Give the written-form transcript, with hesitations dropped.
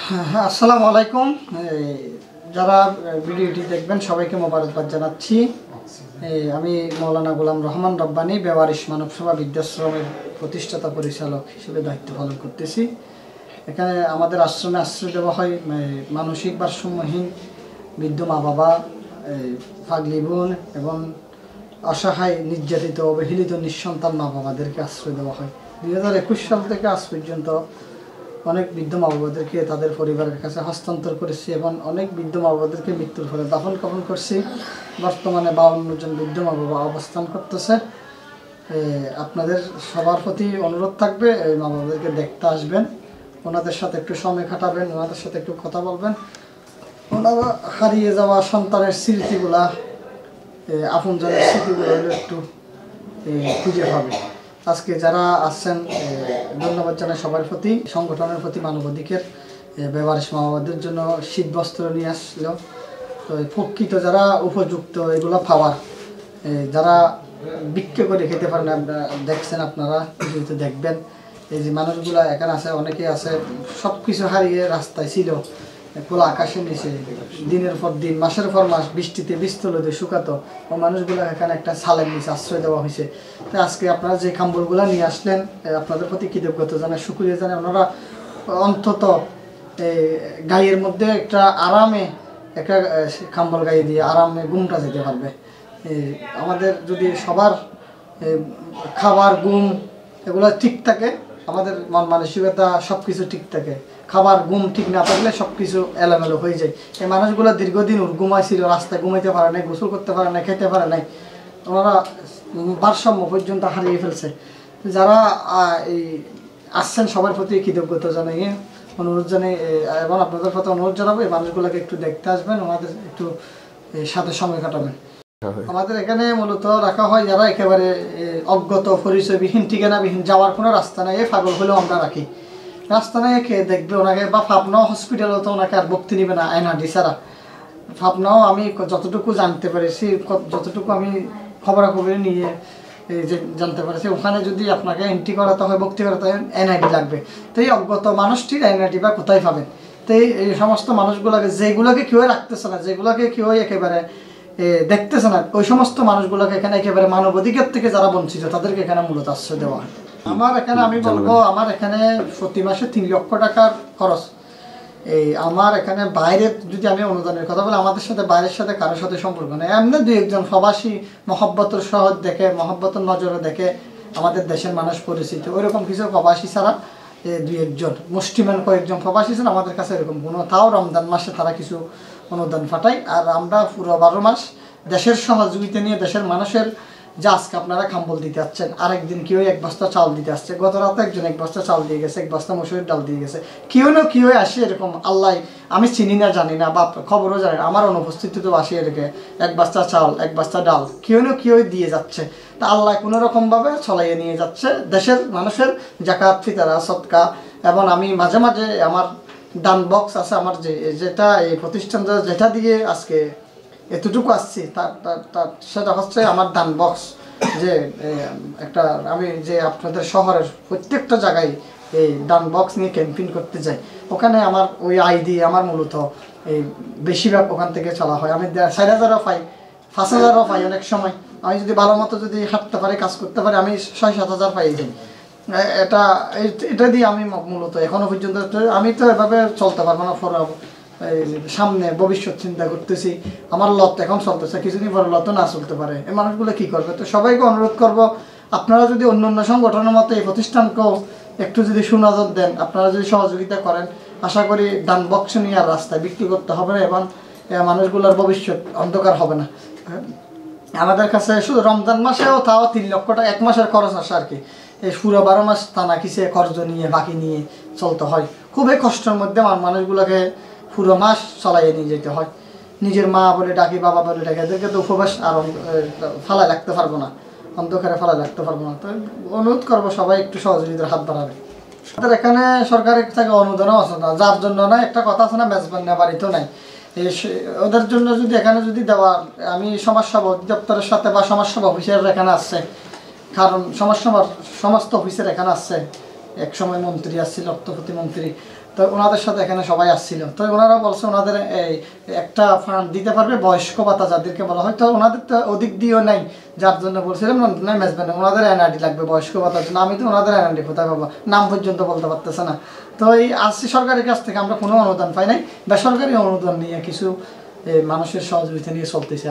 হ্যাঁ, আসসালামু আলাইকুম। যারা ভিডিওটি দেখবেন সবাইকে মোবারকবাদ জানাচ্ছি। আমি মৌলানা গোলাম রহমান রব্বানী বেওয়ারিশ মানব সেবা বৃদ্ধাশ্রমের প্রতিষ্ঠাতা পরিচালক হিসেবে দায়িত্ব পালন করতেছি। এখানে আমাদের আশ্রমে আশ্রয় দেওয়া হয় মানসিক ভারসাম্যহীন বৃদ্ধ মা বাবা, পাগলি বোন এবং অসহায় নির্যাতিত অবহেলিত নিঃসন্তান মা বাবাদেরকে আশ্রয় দেওয়া হয়। 2021 সাল থেকে আজ পর্যন্ত অনেক বৃদ্ধ মা বাবাদেরকে তাদের পরিবারের কাছে হস্তান্তর করেছি এবং অনেক বৃদ্ধ মা বাবাদেরকে মৃত্যুর ফলে দাফন কাফন করছি। বর্তমানে 52 জন বৃদ্ধ মা বাবা অবস্থান করতেছে। আপনাদের সবার প্রতি অনুরোধ থাকবে এই মা বাবাদেরকে দেখতে আসবেন, ওনাদের সাথে একটু সময় কাটাবেন, ওনাদের সাথে একটু কথা বলবেন। ওনারা হারিয়ে যাওয়া সন্তানের স্মৃতিগুলা, আপনজনের স্মৃতিগুলো একটু খুঁজে পাবে। আজকে যারা আসছেন ধন্যবাদ জানাই সবার প্রতি, সংগঠনের প্রতি, মানবাধিকার বেওয়ারিশ মা বাবাদের জন্য শীত বস্ত্র নিয়ে আসলো। তো প্রকৃত যারা উপযুক্ত এগুলো পাওয়ার, যারা বিক্রি করে খেতে পারেন, আপনারা দেখছেন, আপনারা যেহেতু দেখবেন এই যে মানুষগুলো এখানে আছে, অনেকে আছে সব কিছু হারিয়ে রাস্তায় ছিল, খোলা আকাশের নিচে দিনের পর দিন, মাসের পর মাস বৃষ্টিতে বৃষ্টিতে শুকাতো। ও মানুষগুলো এখানে একটা ছালের নিচে আশ্রয় দেওয়া হয়েছে। তাই আজকে আপনারা যে কাম্বলগুলো নিয়ে আসলেন, আপনাদের প্রতি কৃতজ্ঞতা জানাই, শুকরিয়া জানাই। ওনারা অন্তত গায়ের মধ্যে একটা আরামে একটা কাম্বল গায়ে দিয়ে আরামে ঘুমটা যেতে পারবে। আমাদের যদি সবার খাবার ঘুম এগুলো ঠিক থাকে, আমাদের মন মানসিকতা সব কিছু ঠিক থাকে। খাবার ঘুম ঠিক না থাকলে সব কিছু এলোমেলো হয়ে যায়। এই মানুষগুলো দীর্ঘদিন ঘুমাইছিল, রাস্তায় ঘুমাইতে পারে নাই, গোসল করতে পারে নাই, খেতে পারে নাই, ওনারা ভারসাম্য পর্যন্ত হারিয়ে ফেলছে। যারা এই আসছেন সবার প্রতি কৃতজ্ঞতা জানাই, অনুরোধ জানাই এবং আপনাদের প্রতি অনুরোধ জানাবো এই মানুষগুলোকে একটু দেখতে আসবেন, ওনাদের একটু সাথে সময় কাটাবেন। আমাদের এখানে মূলত রাখা হয় যারা একেবারে অজ্ঞত, পরিচয়বিহীন, ঠিকানাবিহীন, যাওয়ার কোনো রাস্তা নাই, পাগল হলেও আমরা রাখি। রাস্তা নাই কে দেখবে ওনাকে, বা পাবনাও হসপিটালও তো ওনাকে আর ভর্তি নিবে না এনআরডি ছাড়া। পাবনাও আমি যতটুকু জানতে পেরেছি, যতটুকু আমি খবরাখবরি নিয়ে যে জানতে পেরেছি, ওখানে যদি আপনাকে এন্ট্রি করাতে হয়, ভর্তি করাতে হয়, এনআইডি লাগবে। তো এই অজ্ঞত মানুষটির এনআইডি বা কোথায় পাবেন? তো এই সমস্ত মানুষগুলোকে, যেগুলোকে কেউ রাখতেছে না, যেগুলোকে কেউ একেবারে দেখতেছে না, ওই সমস্ত মানুষগুলোকে এখানে একেবারে মানবাধিকার থেকে যারা বঞ্চিত তাদেরকে এখানে মূলত আশ্রয় দেওয়া হয়। আমার এখানে আমি বলবো, আমার এখানে প্রতি মাসে 3 লক্ষ টাকার খরচ। আমার এখানে বাইরে যদি আমি অনুদানের কথা বলি, আমাদের সাথে বাইরের সাথে কারোর সাথে সম্পর্ক নেই। এমনি 2-1 প্রবাসী মহব্বতের শহর দেখে, মহব্বতের নজরে দেখে আমাদের দেশের মানুষ পরিচিত, ওইরকম কিছু প্রবাসী ছাড়া 2-1 মুষ্টিমেন কয়েকজন প্রবাসী ছাড়া আমাদের কাছে এরকম কোনো, তাও রমজান মাসে তারা কিছু অনুদান পাঠায়। আর আমরা পুরো 12 মাস দেশের সহযোগিতা নিয়ে দেশের মানুষের, যে আজকে আপনারা খাম্বল দিতে আসছেন, আরেকদিন কেউ 1 বস্তা চাল দিতে আসছে, গত রাতে একজন 1 বস্তা চাল দিয়ে গেছে, 1 বস্তা মসুরির ডাল দিয়ে গেছে, কেউ না কেউ আসে এরকম, আল্লাহ আমি চিনি না জানি না বা খবরও জানি না, আমার অনুপস্থিতিতেও আসিয়ে রেখে 1 বস্তা চাল 1 বস্তা ডাল কেউ না কেউ দিয়ে যাচ্ছে। তা আল্লাহ কোনো রকমভাবে চলাইয়ে নিয়ে যাচ্ছে দেশের মানুষের জাকাত, ফিতরা, সদকা। এবং আমি মাঝে মাঝে আমার দান বক্স আছে, আমার যেটা এই প্রতিষ্ঠান যেটা দিয়ে আজকে এতটুকু আসছি, তার সেটা হচ্ছে আমার দান বক্স। যে একটা আমি যে আপনাদের শহরের প্রত্যেকটা জায়গায় এই দান বক্স নিয়ে ক্যাম্পেইন করতে যাই, ওখানে আমার ওই আইডি আমার মূলত এই বেশিরভাগ ওখান থেকে চলা হয়। আমি 4,000ও পাই, 5,000ও পাই। অনেক সময় আমি যদি ভালো মতো যদি হাঁটতে পারি, কাজ করতে পারি, আমি 6-7 হাজার পাই যাই। এটা দিয়ে আমি মূলত এখনো পর্যন্ত, আমি তো এভাবে চলতে পারবো না, সামনে ভবিষ্যৎ চিন্তা করতেছি। আমার লত এখন চলতেছে, কিছুদিন পরে লত না চলতে পারে, এই মানুষগুলো কি করবে? তো সবাইকে অনুরোধ করব, আপনারা যদি অন্য অন্য সংগঠনের মতো এই প্রতিষ্ঠানকেও একটু যদি সুনজর দেন, আপনারা যদি সহযোগিতা করেন, আশা করি দান বক্স নিয়ে আর রাস্তায় বিক্রি করতে হবে না এবং মানুষগুলোর ভবিষ্যৎ অন্ধকার হবে না। আমাদের কাছে শুধু রমজান মাসেও তাও 3 লক্ষ টাকা 1 মাসের খরচ আসে আর কি। এই পুরো 12 মাস টানা কিসে কর্জ নিয়ে বাকি নিয়ে চলতে হয়। খুবই কষ্টের মধ্যে মানুষগুলোকে পুরো মাস চলাইয়ে নিয়ে যেতে হয়। নিজের মা বলে ডাকি, বাবা বলে ডাকি, এদেরকে তো উপবাস আর ফালায় রাখতে পারবো না, অন্ধকারে ফালায় রাখতে পারবো না। তো অনুরোধ করবো সবাই একটু সহযোগিতার হাত বাড়াবে। আমাদের এখানে সরকারের থেকে অনুদানও আছে না, যার জন্য না একটা কথা আছে না, মেজবান বাড়িতেও নাই। ওদের জন্য যদি এখানে যদি দেওয়া, আমি সমাজসেবা অধিদপ্তরের সাথে বা সমাজসেবা অফিসের এখানে আসছে, কারণ সমস্ত অফিসের এখানে আসছে, এক সময় মন্ত্রী আসছিল, অর্থ প্রতিমন্ত্রী। তো ওনাদের সাথে এখানে সবাই আসছিল। তো ওনারা বলছে ওনাদের এই একটা ফান্ড দিতে পারবে বয়স্ক ভাতা যাদেরকে বলা হয়। তো ওনাদের তো অধিক দিয়েও নাই, যার জন্য বলছিলাম নাই মেজবেন ওনাদের এনআইডি লাগবে বয়স্ক ভাতার জন্য। আমি তো ওনাদের এনআইডি কোথায় পাবো, নাম পর্যন্ত বলতে পারতেছে না। তো এই আসছি সরকারের কাছ থেকে আমরা কোনো অনুদান পাই নাই, বেসরকারি অনুদান নিয়ে কিছু মানুষের সহযোগিতা নিয়ে চলতেছে।